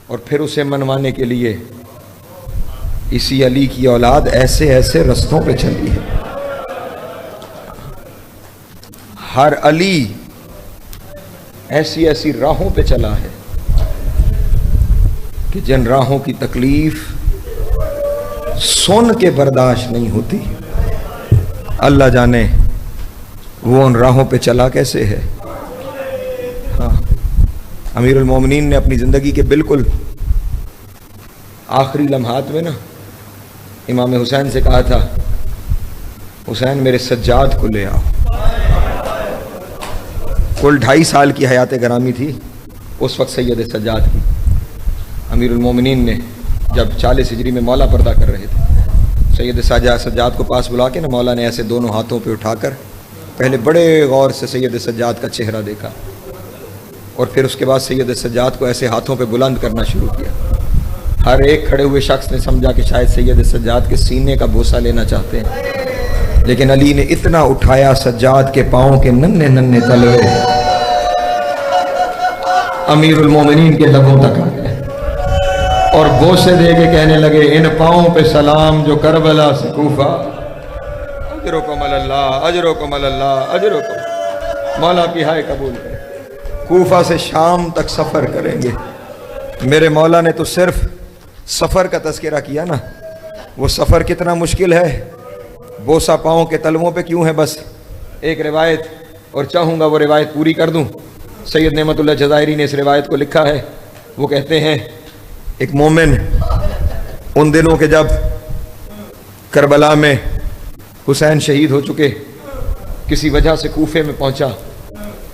اور پھر اسے منوانے کے لیے اسی علی کی اولاد ایسے ایسے رستوں پہ چلی ہے. ہر علی ایسی ایسی راہوں پہ چلا ہے کہ جن راہوں کی تکلیف سن کے برداشت نہیں ہوتی. اللہ جانے وہ ان راہوں پہ چلا کیسے ہے. ہاں، امیر المومنین نے اپنی زندگی کے بالکل آخری لمحات میں نا امام حسین سے کہا تھا، حسین میرے سجاد کو لے آؤ. کل 2.5 سال کی حیات گرامی تھی اس وقت سید سجاد کی. امیر المومنین نے جب 40 ہجری میں مولا پردہ کر رہے تھے، سید سجاد کو پاس بلا کے نا مولا نے ایسے دونوں ہاتھوں پہ اٹھا کر پہلے بڑے غور سے سید سجاد کا چہرہ دیکھا، اور پھر اس کے بعد سید سجاد کو ایسے ہاتھوں پہ بلند کرنا شروع کیا. ہر ایک کھڑے ہوئے شخص نے سمجھا کہ شاید سید سجاد کے سینے کا بوسہ لینا چاہتے ہیں، لیکن علی نے اتنا اٹھایا سجاد کے پاؤں کے ننھے ننھے تلوے امیر المومنین کے لبوں تک آ گئے اور بوسے دے کے کہنے لگے، ان پاؤں پہ سلام جو کربلا سے کوفہ، اجرکم اللہ اجرکم اللہ اجرکم. مولا کی ہائے قبول کرے. کوفہ سے شام تک سفر کریں گے. میرے مولا نے تو صرف سفر کا تذکرہ کیا نا، وہ سفر کتنا مشکل ہے. بوسہ پاؤں کے تلووں پہ کیوں ہے؟ بس ایک روایت، اور چاہوں گا وہ روایت پوری کر دوں. سید نعمت اللہ جزائری نے اس روایت کو لکھا ہے. وہ کہتے ہیں ایک مومن ان دنوں کے جب کربلا میں حسین شہید ہو چکے کسی وجہ سے کوفے میں پہنچا،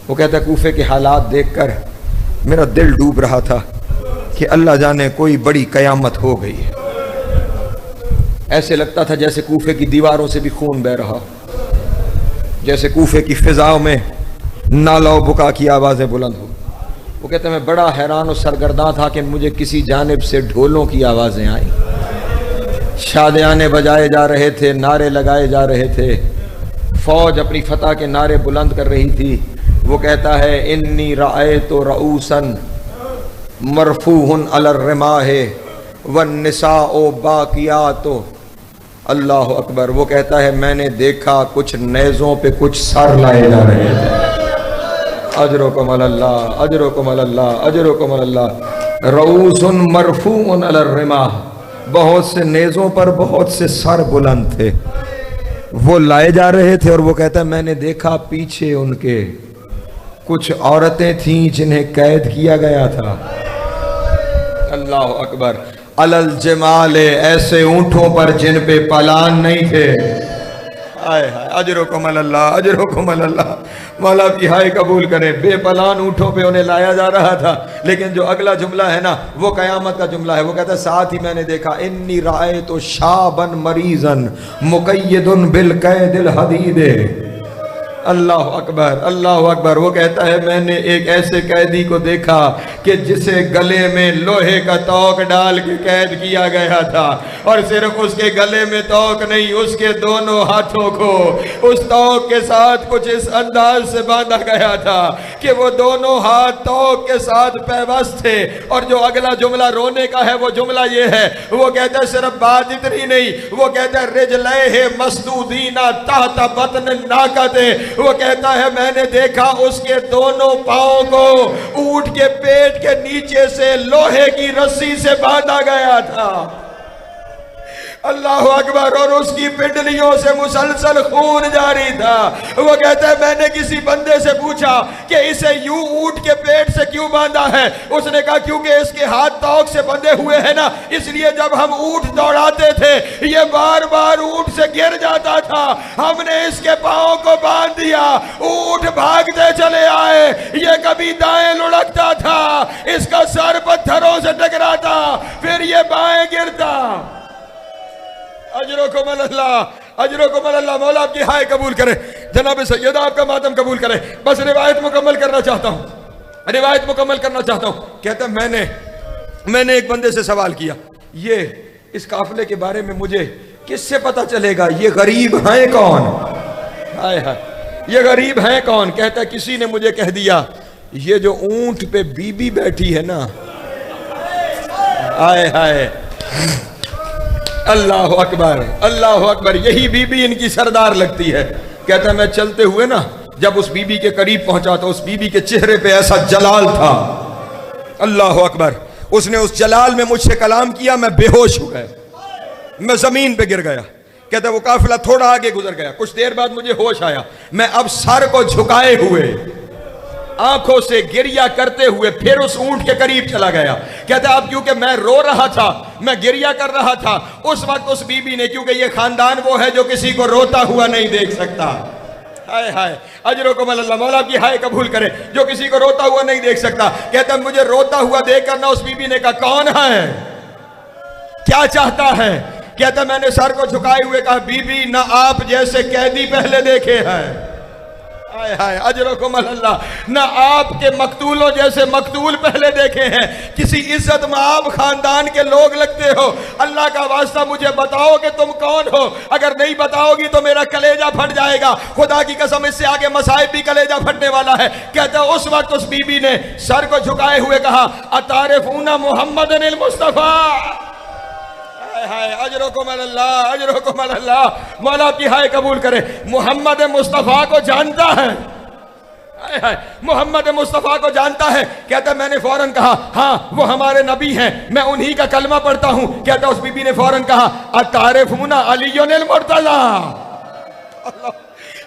وہ کہتا ہے کوفے کے حالات دیکھ کر میرا دل ڈوب رہا تھا کہ اللہ جانے کوئی بڑی قیامت ہو گئی ہے. ایسے لگتا تھا جیسے کوفے کی دیواروں سے بھی خون بہہ رہا، جیسے کوفے کی فضاؤں میں نالہ و بکا کی آوازیں بلند ہو. وہ کہتے ہیں میں بڑا حیران و سرگرداں تھا کہ مجھے کسی جانب سے ڈھولوں کی آوازیں آئیں، شادیانے بجائے جا رہے تھے، نعرے لگائے جا رہے تھے، فوج اپنی فتح کے نعرے بلند کر رہی تھی. وہ کہتا ہے انی رأیت رؤوسا مرفوع علی الرماح والنساء باقیات. اللہ اکبر. وہ کہتا ہے میں نے دیکھا کچھ نیزوں پہ کچھ سر لائے جا رہے تھے. اجرکم اللہ اجرکم اللہ اجرکم اللہ. رؤوس مرفوع علی الرماح، بہت سے نیزوں پر بہت سے سر بلند تھے، وہ لائے جا رہے تھے. اور وہ کہتا ہے میں نے دیکھا پیچھے ان کے کچھ عورتیں تھیں جنہیں قید کیا گیا تھا. اللہ اکبر. علل جمال، ایسے اونٹوں پر جن پہ پالان نہیں تھے. آئے ہائے اجرکم اللہ اجرکم اللہ. مولا کی ہائے قبول کرے. بے پلان اونٹوں پہ انہیں لایا جا رہا تھا، لیکن جو اگلا جملہ ہے نا وہ قیامت کا جملہ ہے. وہ کہتا ہے ساتھ ہی میں نے دیکھا انی رأیت شابا مریضا مقید بالقید الحدید. اللہ اکبر اللہ اکبر. وہ کہتا ہے میں نے ایک ایسے قیدی کو دیکھا کہ جسے گلے میں لوہے کا توق ڈال کے قید کیا گیا تھا، اور صرف اس کے گلے میں توق نہیں، اس کے دونوں ہاتھوں کو اس توق کے ساتھ کچھ اس انداز سے باندھا گیا تھا کہ وہ دونوں ہاتھ توق کے ساتھ پیوست تھے. اور جو اگلا جملہ رونے کا ہے وہ جملہ یہ ہے، وہ کہتا ہے صرف بات اتنی نہیں، وہ کہتا ہے رجلیہ مسدودین تحت بطن ناقۃ. وہ کہتا ہے میں نے دیکھا اس کے دونوں پاؤں کو اونٹ کے پیٹ کے نیچے سے لوہے کی رسی سے باندھا گیا تھا. اللہ اکبر. اور اس کی پنڈلیوں سے مسلسل خون جاری تھا. وہ کہتا ہے میں نے کسی بندے سے پوچھا کہ اسے یوں اونٹ کے پیٹ سے کیوں باندھا ہے؟ اس نے کہا کیونکہ اس کے ہاتھ توق سے بندھے ہوئے ہیں نا، اس لیے جب ہم اونٹ دوڑاتے تھے یہ بار بار اونٹ سے گر جاتا تھا، ہم نے اس کے پاؤں کو باندھ دیا، اونٹ بھاگتے چلے آئے، یہ کبھی دائیں لڑکتا تھا، اس کا سر پتھروں سے ٹکراتا، پھر یہ بائیں گرتا. اجرکم اللہ اجرکم اللہ. مولا آپ کی ہائے قبول کرے. جناب سیدہ آپ کا ماتم قبول کرے. بس روایت مکمل کرنا چاہتا ہوں، روایت مکمل کرنا چاہتا ہوں. کہتا ہے میں نے ایک بندے سے سوال کیا یہ اس قافلے کے بارے میں مجھے کس سے پتا چلے گا، یہ غریب ہیں کون؟ ہائے ہائے یہ غریب ہیں کون؟ کہتا ہے کسی نے مجھے کہہ دیا یہ جو اونٹ پہ بی بی بیٹھی ہے نا آئے ہائے اللہ اکبر اللہ اکبر. یہی بی بی ان کی سردار لگتی ہے. کہتا ہے میں چلتے ہوئے نا جب اس بی بی کے قریب پہنچا تو اس بی بی کے چہرے پہ ایسا جلال تھا. اللہ اکبر. اس نے اس جلال میں مجھ سے کلام کیا, میں بے ہوش ہو گیا, میں زمین پہ گر گیا. کہتا ہے وہ قافلہ تھوڑا آگے گزر گیا, کچھ دیر بعد مجھے ہوش آیا. میں اب سر کو جھکائے ہوئے آنکھوں سے گریہ کرتے ہوئے پھر اس اونٹ کے قریب چلا گیا. کہتا ہے اب کیونکہ میں رو رہا تھا, میں گریہ کر رہا تھا, اس وقت اس بی بی نے, کیونکہ یہ خاندان وہ ہے جو کسی کو روتا ہوا نہیں دیکھ سکتا. ہائے ہائے اجرکم اللہ, مولا کی ہائے قبول کرے, جو کسی کو روتا ہوا نہیں دیکھ سکتا. کہتا ہے مجھے روتا ہوا دیکھ کر نہ اس بی بی نے کہا کون ہے, کیا چاہتا ہے. کہتا ہے میں نے سر کو جھکائے ہوئے کہا بی بی نہ آپ جیسے قیدی پہلے دیکھے ہیں, ہائے ہائے اجرکم اللہ, نہ آپ کے مقتولوں جیسے مقتول پہلے دیکھے ہیں. کسی عزت مآب خاندان کے لوگ لگتے ہو. اللہ کا واسطہ مجھے بتاؤ کہ تم کون ہو, اگر نہیں بتاؤ گی تو میرا کلیجہ پھٹ جائے گا. خدا کی قسم اس سے آگے مصائب بھی کلیجہ پھٹنے والا ہے. کہتا ہے اس وقت اس بی بی نے سر کو جھکائے ہوئے کہا اتعرفون محمد المصطفیٰ. اجرکم اللہ اجرکم اللہ, مولا کی ہائے قبول کرے. محمد مصطفیٰ کو جانتا ہے, محمد مصطفیٰ کو جانتا ہے. کہتا ہے میں نے فوراً کہا ہاں وہ ہمارے نبی ہیں, میں انہی کا کلمہ پڑھتا ہوں. کہتا ہے اس بی بی نے فوراً کہا اتعرفون علی المرتضیٰ,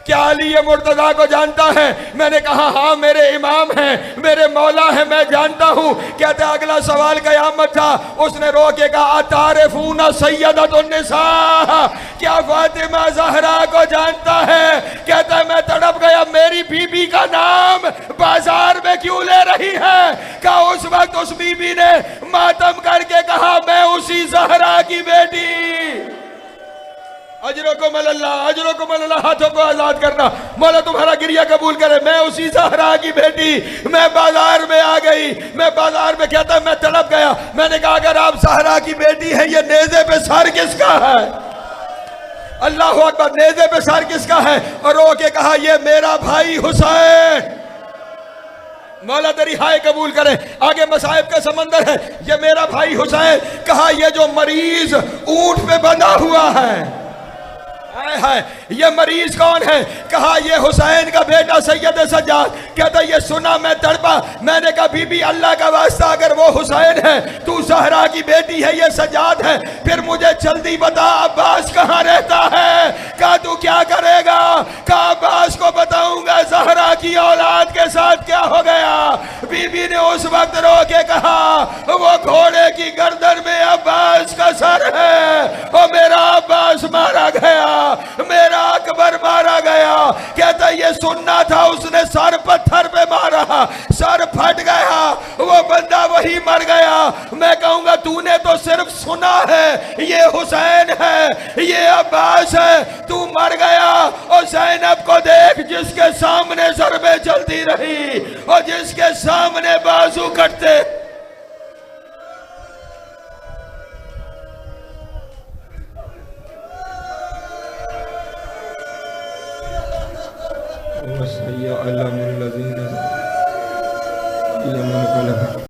کیا علی مرتضیٰ کو جانتا ہے. میں نے کہا ہاں میرے امام ہیں, میرے مولا ہیں, میں جانتا ہوں. کہتا ہے اگلا سوال قیامت تھا. اس نے رو کے کہا اتعرفون سیدۃ النساء, کیا فاطمہ زہرا کو جانتا ہے. کہتا ہے میں تڑپ گیا, میری بی بی کا نام بازار میں کیوں لے رہی ہے. کہا اس وقت اس بی بی نے ماتم کر کے کہا میں اسی زہرا کی بیٹی. اجرکم اللہ اجرکم اللہ, ہاتھوں کو آزاد کرنا. مولا تمہارا گریہ قبول کرے. میں اسی زہرا کی بیٹی, میں بازار میں آ گئی, میں بازار میں. کہتا ہے میں تڑپ گیا. میں نے کہا اگر آپ زہرا کی بیٹی ہیں یہ نیزے پہ سر کس کا ہے. اللہ اکبر, نیزے پہ سر کس کا ہے. اور رو کے کہا یہ میرا بھائی حسین. مولا تیری ہائے قبول کرے. آگے مصائب کا سمندر ہے. یہ میرا بھائی حسین. کہا یہ جو مریض اونٹ پہ بندھا ہوا ہے, یہ مریض کون ہے. کہا یہ حسین کا بیٹا سید سجاد. کہتا یہ سنا میں تڑپا. میں نے کہا بی بی اللہ کا واسطہ اگر وہ حسین ہے, تو زہرا کی بیٹی ہے, یہ سجاد ہے, پھر مجھے جلدی بتا عباس کہاں رہتا ہے. کہا تو کیا کرے گا. کہا عباس کو بتاؤں گا زہرا کی اولاد کے ساتھ کیا ہو گیا. بی بی نے اس وقت رو کے کہا وہ گھوڑے کی گردن میں عباس کا سر ہے, اور میرا عباس مارا گیا, میرا اکبر مارا گیا. کہتا یہ سننا تھا. اس نے سر پتھر پہ مارا, سر پھٹ گیا, وہ بندہ وہی مر گیا. میں کہوں گا تو نے تو صرف سنا ہے یہ حسین ہے, یہ عباس ہے, تو مر گیا. اور زینب کو دیکھ جس کے سامنے ضربیں چلتی رہی اور جس کے سامنے بازو کٹتے. وَسَيَّعْلَمُ الَّذِينَ يَمُنُ